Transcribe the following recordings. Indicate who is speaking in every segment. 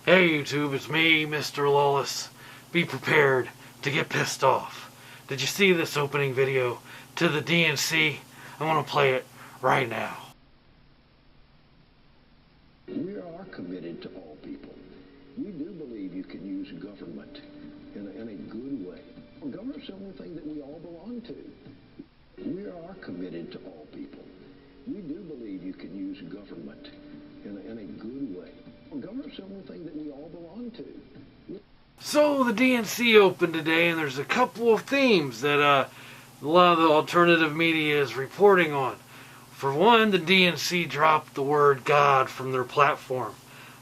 Speaker 1: Hey YouTube, it's me, Mr. Lawless. Be prepared to get pissed off. Did you see this opening video to the DNC? I want to play it right now.
Speaker 2: We are committed to all people. We do believe you can use government in a good way. Government's the only thing that we all belong to. We are committed to all people. We do believe you can use government in a good way. Government's the only thing that we all belong to.
Speaker 1: So the DNC opened today, and there's a couple of themes that a lot of the alternative media is reporting on. For one, the DNC dropped the word God from their platform.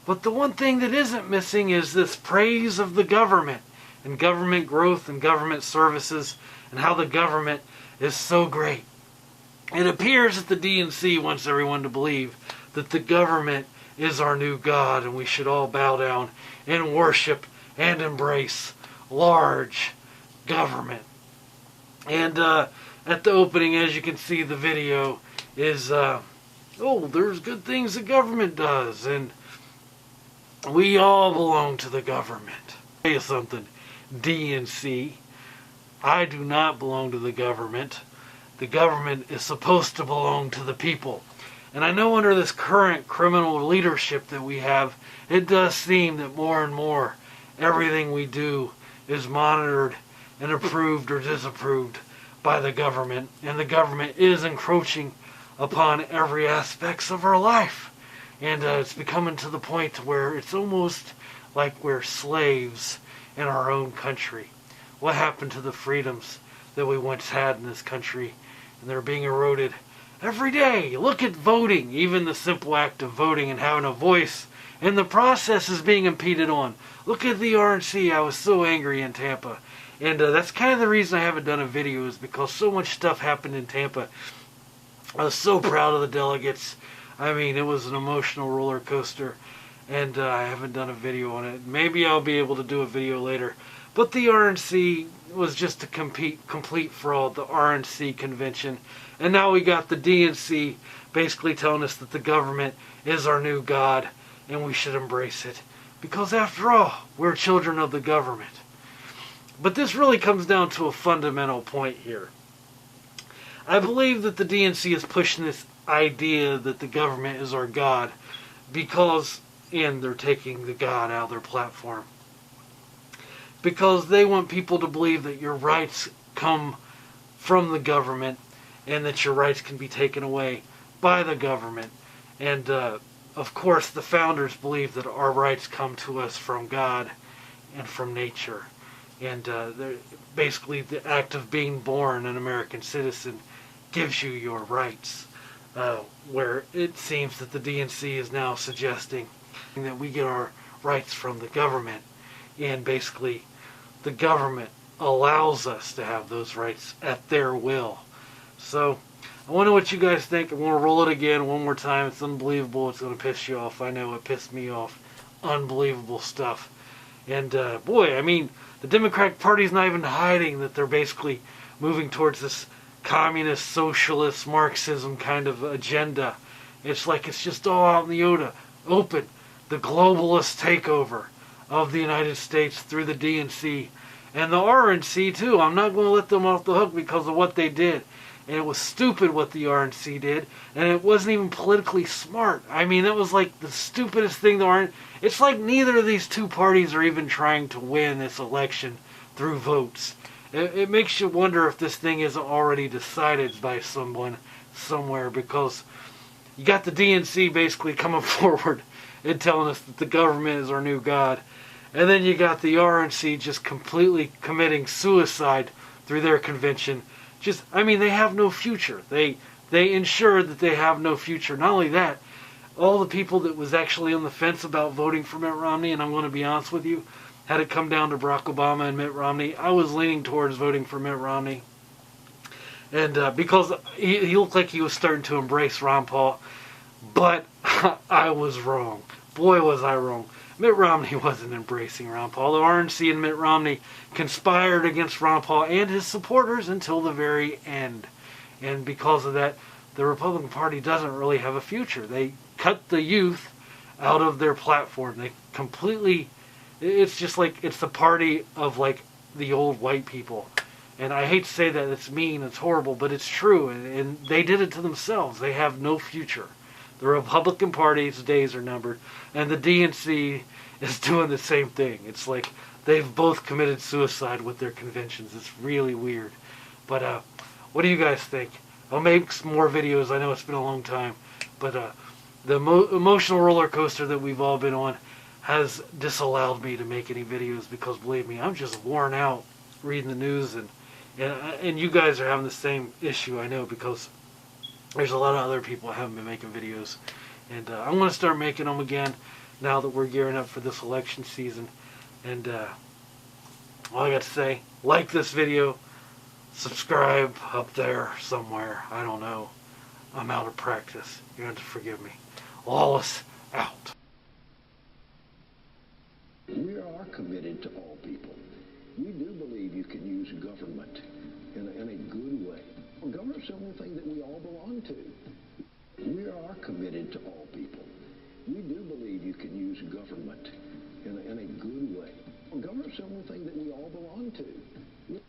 Speaker 1: But the one thing that isn't missing is this praise of the government and government growth and government services and how the government is so great. It appears that the DNC wants everyone to believe that the government is our new God and we should all bow down and worship and embrace large government. And at the opening, as you can see, the video is, there's good things the government does, and we all belong to the government. I'll tell you something, DNC, I do not belong to the government. The government is supposed to belong to the people. And I know under this current criminal leadership that we have, it does seem that more and more everything we do is monitored and approved or disapproved by the government. And the government is encroaching upon every aspect of our life. And it's becoming to the point where it's almost like we're slaves in our own country. What happened to the freedoms that we once had in this country? And they're being eroded every day. Look at voting, even the simple act of voting and having a voice. And the process is being impeded on. Look at the RNC. I was so angry in Tampa. And that's kind of the reason I haven't done a video, is because so much stuff happened in Tampa. I was so proud of the delegates. I mean, it was an emotional roller coaster. And I haven't done a video on it. Maybe I'll be able to do a video later. But the RNC was just a complete fraud, the RNC convention. And now we got the DNC basically telling us that the government is our new God and we should embrace it. Because after all, we're children of the government. But this really comes down to a fundamental point here. I believe that the DNC is pushing this idea that the government is our God because, and they're taking the God out of their platform, because they want people to believe that your rights come from the government and that your rights can be taken away by the government. And of course the founders believe that our rights come to us from God and from nature. And basically the act of being born an American citizen gives you your rights. Where it seems that the DNC is now suggesting that we get our rights from the government. And basically the government allows us to have those rights at their will. So I wonder what you guys think. I'm going to roll it again one more time. It's unbelievable. It's going to piss you off. I know it pissed me off. Unbelievable stuff. And boy, I mean, the Democratic Party's not even hiding that they're basically moving towards this communist, socialist, Marxism kind of agenda. It's like it's just all out in the open. The globalist takeover of the United States through the DNC. And the RNC too. I'm not going to let them off the hook because of what they did. And it was stupid what the RNC did. And it wasn't even politically smart. I mean, that was like the stupidest thing the RNC... It's like neither of these two parties are even trying to win this election through votes. It makes you wonder if this thing isn't already decided by someone somewhere, because you got the DNC basically coming forward and telling us that the government is our new God. And then you got the RNC just completely committing suicide through their convention. Just, I mean, they have no future. They ensure that they have no future. Not only that, all the people that was actually on the fence about voting for Mitt Romney, and I'm going to be honest with you, had it come down to Barack Obama and Mitt Romney, I was leaning towards voting for Mitt Romney. And because he looked like he was starting to embrace Ron Paul. But I was wrong. Boy, was I wrong. Mitt Romney wasn't embracing Ron Paul. The RNC and Mitt Romney conspired against Ron Paul and his supporters until the very end. And because of that, the Republican Party doesn't really have a future. They cut the youth out of their platform. They completely, it's just like, it's the party of like the old white people. And I hate to say that, it's mean, it's horrible, but it's true. And they did it to themselves. They have no future. The Republican Party's days are numbered. And the DNC is doing the same thing. It's like they've both committed suicide with their conventions. It's really weird. But what do you guys think? I'll make some more videos. I know it's been a long time. But the emotional roller coaster that we've all been on has disallowed me to make any videos because, believe me, I'm just worn out reading the news. And you guys are having the same issue, I know, because there's a lot of other people who haven't been making videos. And I'm going to start making them again now that we're gearing up for this election season. And all I got to say, like this video, subscribe up there somewhere. I don't know. I'm out of practice. You're going to have to forgive me. Lawless out.
Speaker 2: We are committed to all people. We do believe you can use government in a good way. Government's the only thing that we all belong to. We are committed to all people. We do believe you can use government in a good way. Government's the only thing that we all belong to.